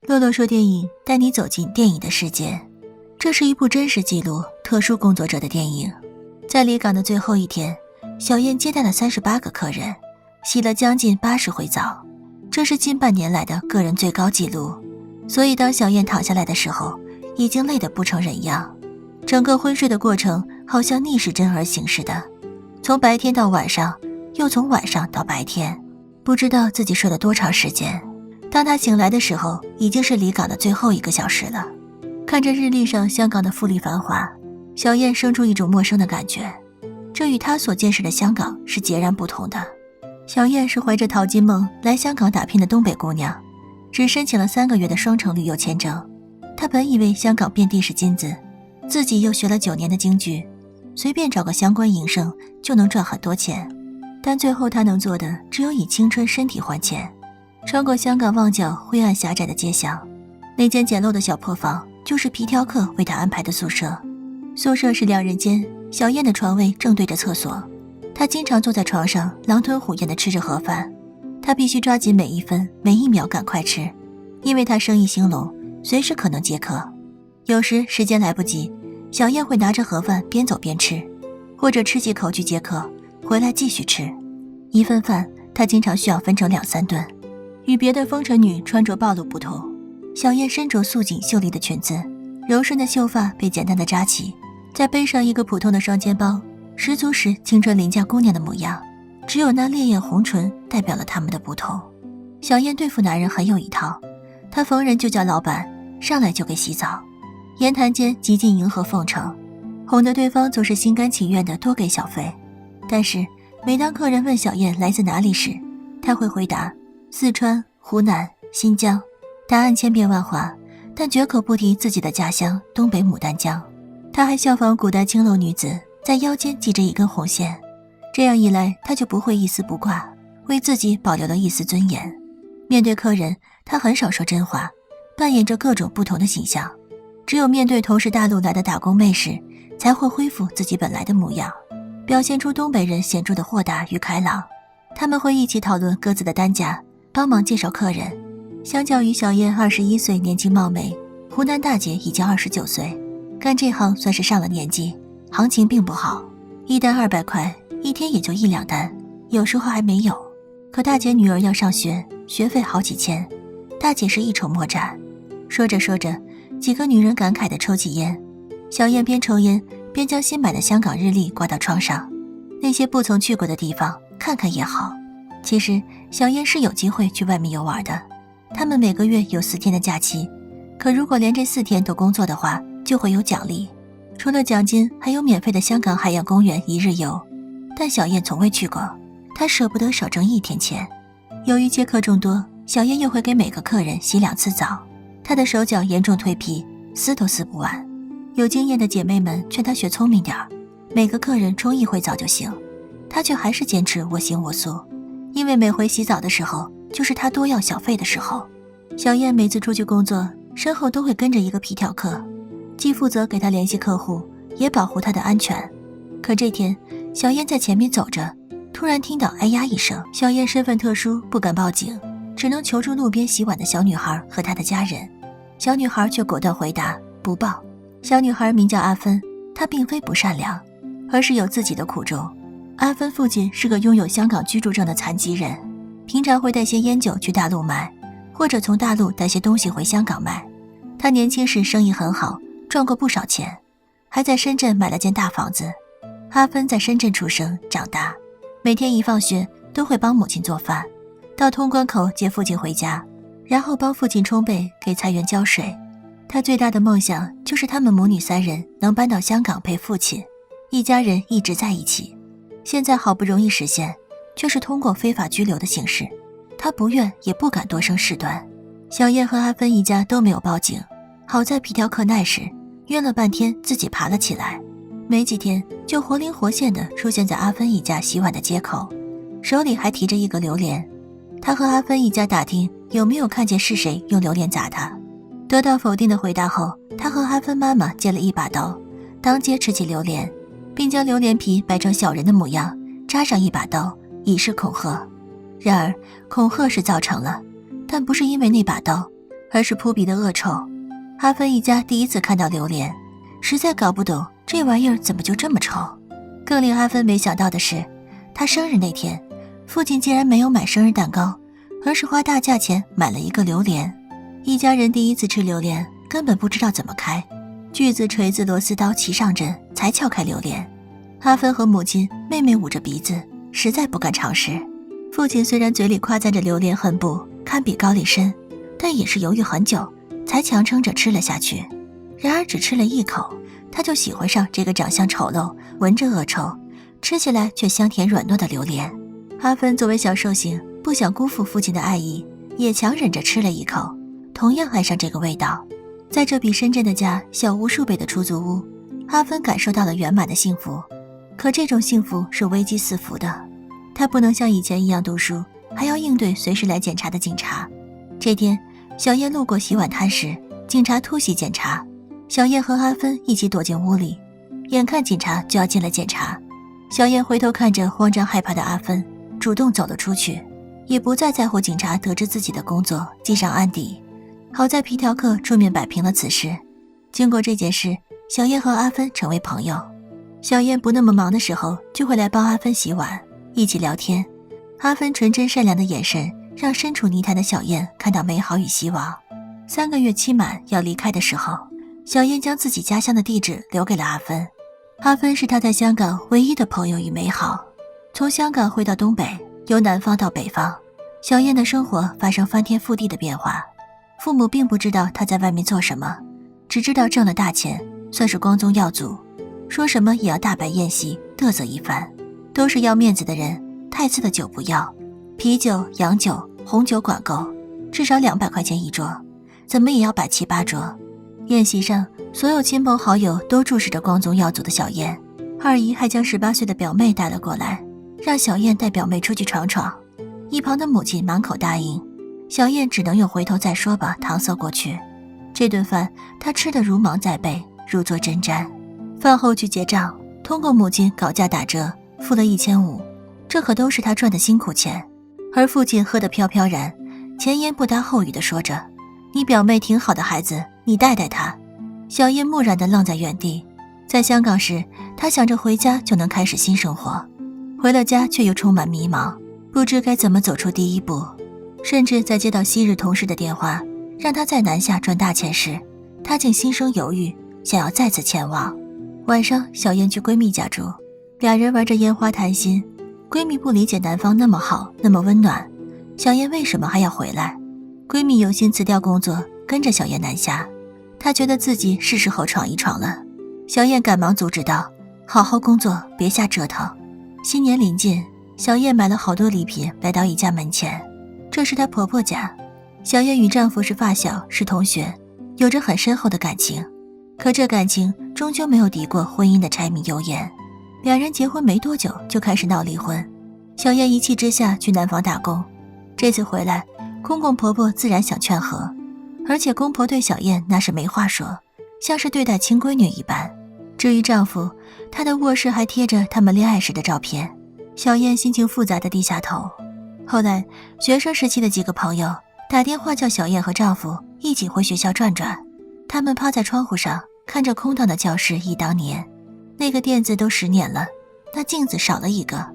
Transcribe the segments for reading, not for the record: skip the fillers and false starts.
洛洛说电影带你走进电影的世界，这是一部真实记录特殊工作者的电影。在离岗的最后一天，小燕接待了38个客人，洗了将近80回澡，这是近半年来的个人最高纪录。所以当小燕躺下来的时候，已经累得不成人样。整个昏睡的过程好像逆时针而行似的，从白天到晚上，又从晚上到白天，不知道自己睡了多长时间。当他醒来的时候，已经是离岗的最后1个小时了。看着日历上香港的富丽繁华，小燕生出一种陌生的感觉，这与她所见识的香港是截然不同的。小燕是怀着淘金梦来香港打拼的东北姑娘，只申请了3个月的双程旅游签证。她本以为香港遍地是金子，自己又学了9年的京剧，随便找个相关营生就能赚很多钱，但最后她能做的只有以青春身体换钱。穿过香港旺角灰暗狭窄的街巷，那间简陋的小破房就是皮条客为她安排的宿舍。宿舍是2人间，小燕的床位正对着厕所。她经常坐在床上狼吞虎咽地吃着盒饭，她必须抓紧每一分每一秒赶快吃，因为她生意兴隆，随时可能接客。有时时间来不及，小燕会拿着盒饭边走边吃，或者吃几口去接客，回来继续吃。一份饭她经常需要分成2、3顿。与别的风尘女穿着暴露不同，小燕身着素锦秀丽的裙子，柔顺的秀发被简单的扎起，再背上一个普通的双肩包，十足是青春邻家姑娘的模样。只有那烈焰红唇代表了她们的不同。小燕对付男人很有一套，她逢人就叫老板，上来就给洗澡，言谈间极尽迎合奉承，哄得对方总是心甘情愿地多给小费。但是每当客人问小燕来自哪里时，她会回答四川、湖南、新疆，答案千变万化，但绝口不提自己的家乡东北牡丹江。她还效仿古代青楼女子，在腰间系着一根红线，这样一来她就不会一丝不挂，为自己保留了一丝尊严。面对客人，她很少说真话，扮演着各种不同的形象，只有面对同是大陆来的打工妹时，才会恢复自己本来的模样，表现出东北人显著的豁达与开朗。他们会一起讨论各自的单价，帮忙介绍客人。相较于小燕21岁年轻貌美，湖南大姐已经29岁，干这行算是上了年纪，行情并不好，一单200块，一天也就1、2单，有时候还没有。可大姐女儿要上学，学费好几千，大姐是一筹莫展。说着说着，几个女人感慨地抽起烟，小燕边抽烟边将新买的香港日历挂到窗上，那些不曾去过的地方看看也好。其实小燕是有机会去外面游玩的，他们每个月有4天的假期，可如果连这4天都工作的话，就会有奖励，除了奖金还有免费的香港海洋公园1日游。但小燕从未去过，她舍不得少挣1天钱。由于接客众多，小燕又会给每个客人洗2次澡，她的手脚严重蜕皮，撕都撕不完。有经验的姐妹们劝她学聪明点，每个客人冲1回澡就行，她却还是坚持我行我素，因为每回洗澡的时候就是她多要小费的时候。小燕每次出去工作，身后都会跟着一个皮条客，既负责给她联系客户，也保护她的安全。可这天小燕在前面走着，突然听到哎呀一声。小燕身份特殊，不敢报警，只能求助路边洗碗的小女孩和她的家人。小女孩却果断回答不报。小女孩名叫阿芬，她并非不善良，而是有自己的苦衷。阿芬父亲是个拥有香港居住证的残疾人，平常会带些烟酒去大陆卖，或者从大陆带些东西回香港卖。他年轻时生意很好，赚过不少钱，还在深圳买了间大房子。阿芬在深圳出生长大，每天一放学都会帮母亲做饭，到通关口接父亲回家，然后帮父亲冲背，给菜园浇水。他最大的梦想就是他们母女3人能搬到香港陪父亲，一家人一直在一起。现在好不容易实现，却是通过非法拘留的形式，他不愿也不敢多生事端。小燕和阿芬一家都没有报警，好在皮条客耐时，约了半天自己爬了起来，没几天就活灵活现地出现在阿芬一家洗碗的街口，手里还提着一个榴莲。他和阿芬一家打听有没有看见是谁用榴莲砸他，得到否定的回答后，他和阿芬妈妈借了一把刀，当街吃起榴莲，并将榴莲皮摆成小人的模样，扎上一把刀，以示恐吓。然而恐吓是造成了，但不是因为那把刀，而是扑鼻的恶臭。阿芬一家第一次看到榴莲，实在搞不懂这玩意儿怎么就这么臭。更令阿芬没想到的是，她生日那天，父亲竟然没有买生日蛋糕，而是花大价钱买了一个榴莲。一家人第一次吃榴莲，根本不知道怎么开，锯子、锤子、螺丝刀齐上阵，才撬开榴莲。阿芬和母亲、妹妹捂着鼻子，实在不敢尝试。父亲虽然嘴里夸赞着榴莲很补，堪比高丽参，但也是犹豫很久，才强撑着吃了下去。然而只吃了一口，他就喜欢上这个长相丑陋、闻着恶臭、吃起来却香甜软糯的榴莲。阿芬作为小寿星，不想辜负父亲的爱意，也强忍着吃了一口，同样爱上这个味道。在这比深圳的家小无数倍的出租屋，阿芬感受到了圆满的幸福。可这种幸福是危机四伏的，她不能像以前一样读书，还要应对随时来检查的警察。这天，小燕路过洗碗摊时，警察突袭检查，小燕和阿芬一起躲进屋里，眼看警察就要进来检查，小燕回头看着慌张害怕的阿芬，主动走了出去，也不再在乎警察得知自己的工作记上案底。好在皮条客出面摆平了此事。经过这件事，小燕和阿芬成为朋友。小燕不那么忙的时候，就会来帮阿芬洗碗，一起聊天。阿芬纯真善良的眼神让身处泥潭的小燕看到美好与希望。3个月期满要离开的时候，小燕将自己家乡的地址留给了阿芬。阿芬是她在香港唯一的朋友与美好。从香港回到东北，由南方到北方，小燕的生活发生翻天覆地的变化。父母并不知道她在外面做什么，只知道挣了大钱，算是光宗耀祖，说什么也要大摆宴席嘚瑟一番。都是要面子的人，太次的酒不要，啤酒、洋酒、红酒管够，至少200块钱一桌，怎么也要摆7、8桌。宴席上，所有亲朋好友都注视着光宗耀祖的小燕，二姨还将18岁的表妹带了过来，让小燕带表妹出去闯闯。一旁的母亲满口答应，小燕只能用回头再说吧搪塞过去。这顿饭她吃得如芒在背，如坐针毡。饭后去结账，通过母亲搞价打折付了1500，这可都是她赚的辛苦钱。而父亲喝得飘飘然，前言不搭后语地说着：“你表妹挺好的孩子，你带带她。”小燕木然地愣在原地。在香港时，她想着回家就能开始新生活，回了家却又充满迷茫，不知该怎么走出第一步。甚至在接到昔日同事的电话，让她在南下赚大钱时，她竟心生犹豫，想要再次前往。晚上，小燕去闺蜜家住，2人玩着烟花谈心。闺蜜不理解南方那么好，那么温暖，小燕为什么还要回来？闺蜜有心辞掉工作，跟着小燕南下。她觉得自己是时候闯一闯了。小燕赶忙阻止道：“好好工作，别瞎折腾。”新年临近，小燕买了好多礼品来到一家门前，这是她婆婆家。小燕与丈夫是发小，是同学，有着很深厚的感情。可这感情终究没有敌过婚姻的柴米油盐。2人结婚没多久就开始闹离婚。小燕一气之下去南方打工，这次回来，公公婆婆自然想劝和，而且公婆对小燕那是没话说，像是对待亲闺女一般。至于丈夫，他的卧室还贴着他们恋爱时的照片。小燕心情复杂地低下头。后来，学生时期的几个朋友打电话叫小燕和丈夫一起回学校转转。他们趴在窗户上，看着空荡的教室忆当年。那个垫子都10年了，那镜子少了一个。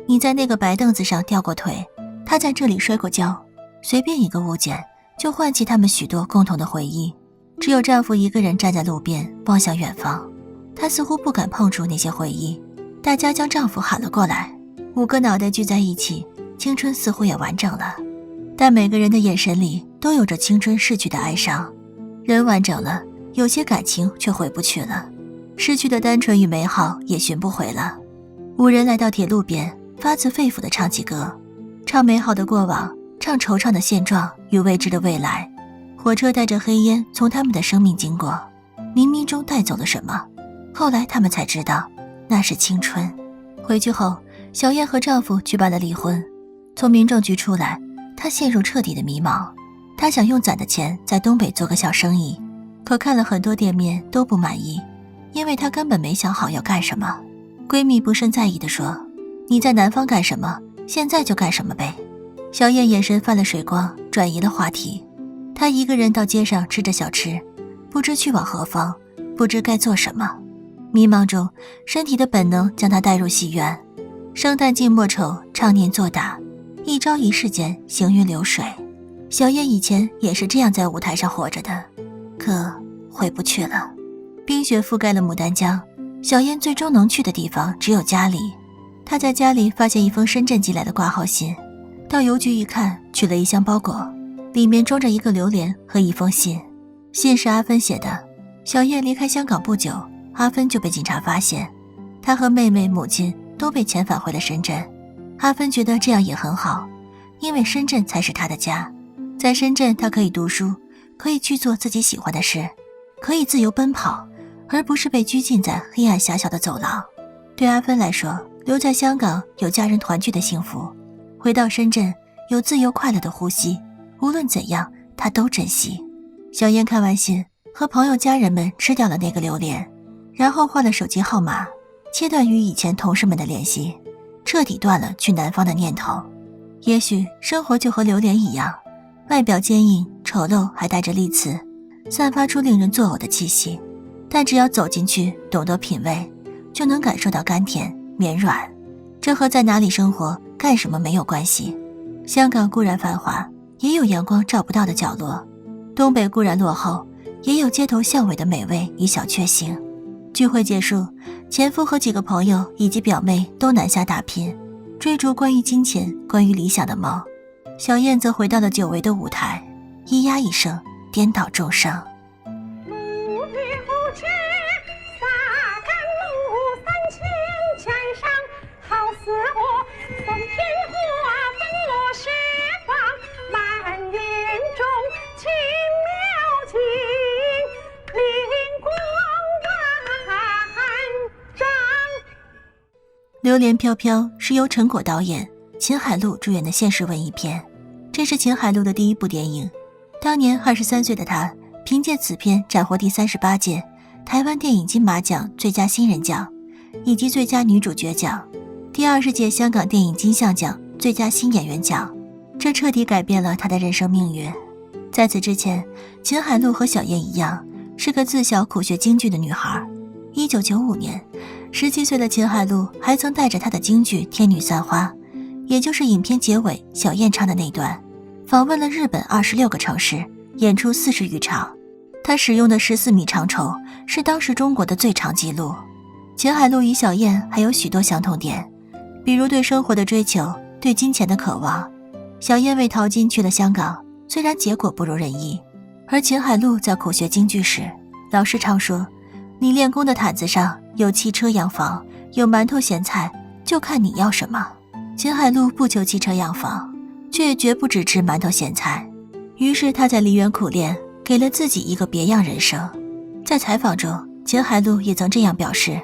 你在那个白凳子上掉过腿，他在这里摔过跤。随便一个物件，就唤起他们许多共同的回忆。只有丈夫一个人站在路边，望向远方。他似乎不敢碰触那些回忆。大家将丈夫喊了过来，5个脑袋聚在一起，青春似乎也完整了。但每个人的眼神里都有着青春逝去的哀伤。人完整了，有些感情却回不去了，失去的单纯与美好也寻不回了。5人来到铁路边，发自肺腑地唱起歌，唱美好的过往，唱惆怅的现状与未知的未来。火车带着黑烟从他们的生命经过，冥冥中带走了什么？后来他们才知道，那是青春。回去后，小燕和丈夫举办了离婚。从民政局出来，她陷入彻底的迷茫。她想用攒的钱在东北做个小生意，可看了很多店面都不满意，因为她根本没想好要干什么。闺蜜不甚在意地说：“你在南方干什么，现在就干什么呗。”小燕眼神泛了水光，转移了话题。他一个人到街上吃着小吃，不知去往何方，不知该做什么。迷茫中，身体的本能将他带入戏院，生旦净末丑，唱念做打，一朝一世间，行云流水。小燕以前也是这样在舞台上活着的，可回不去了。冰雪覆盖了牡丹江，小燕最终能去的地方只有家里。她在家里发现一封深圳寄来的挂号信，到邮局一看，取了一箱包裹，里面装着一个榴莲和一封信。信是阿芬写的。小燕离开香港不久，阿芬就被警察发现，她和妹妹、母亲都被遣返回了深圳。阿芬觉得这样也很好，因为深圳才是她的家。在深圳，她可以读书，可以去做自己喜欢的事，可以自由奔跑，而不是被拘禁在黑暗狭小的走廊。对阿芬来说，留在香港有家人团聚的幸福，回到深圳有自由快乐的呼吸，无论怎样她都珍惜。小燕看完信，和朋友家人们吃掉了那个榴莲，然后换了手机号码，切断与以前同事们的联系，彻底断了去南方的念头。也许生活就和榴莲一样，外表坚硬丑陋，还带着利刺，散发出令人作呕的气息，但只要走进去，懂得品味，就能感受到甘甜绵软。这和在哪里生活干什么没有关系。香港固然繁华，也有阳光照不到的角落，东北固然落后，也有街头巷尾的美味与小确幸。聚会结束，前夫和几个朋友以及表妹都南下打拼，追逐关于金钱、关于理想的梦。小燕则回到了久违的舞台，咿呀一声，颠倒众生。榴莲飘飘是由陈果导演、秦海璐主演的现实文艺片，这是秦海璐的第一部电影。当年23岁的她，凭借此片斩获第38届台湾电影金马奖最佳新人奖，以及最佳女主角奖，第20届香港电影金像奖最佳新演员奖，这彻底改变了她的人生命运。在此之前，秦海璐和小燕一样，是个自小苦学京剧的女孩。1995年，17岁的秦海璐还曾带着她的京剧《天女散花》，也就是影片结尾小燕唱的那段，访问了日本26个城市，演出40余场。她使用的14米长绸是当时中国的最长纪录。秦海璐与小燕还有许多相同点，比如对生活的追求，对金钱的渴望。小燕为淘金去了香港，虽然结果不如人意，而秦海璐在苦学京剧时，老师常说，你练功的毯子上有汽车洋房，有馒头咸菜，就看你要什么。秦海璐不求汽车洋房，却也绝不只吃馒头咸菜。于是他在梨园苦练，给了自己一个别样人生。在采访中，秦海璐也曾这样表示，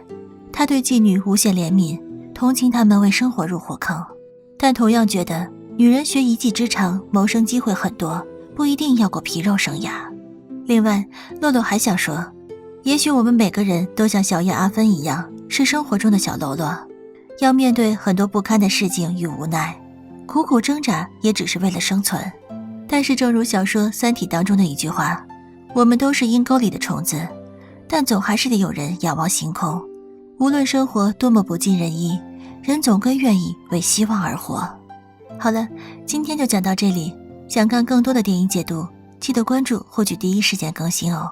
他对妓女无限怜悯，同情他们为生活入火坑，但同样觉得女人学一技之长，谋生机会很多，不一定要过皮肉生涯。另外，洛洛还想说，也许我们每个人都像小燕、阿芬一样，是生活中的小喽啰，要面对很多不堪的事情与无奈，苦苦挣扎也只是为了生存。但是正如小说《三体》当中的一句话，我们都是阴沟里的虫子，但总还是得有人仰望星空。无论生活多么不尽人意，人总归愿意为希望而活。好了，今天就讲到这里，想看更多的电影解读，记得关注获取第一时间更新哦。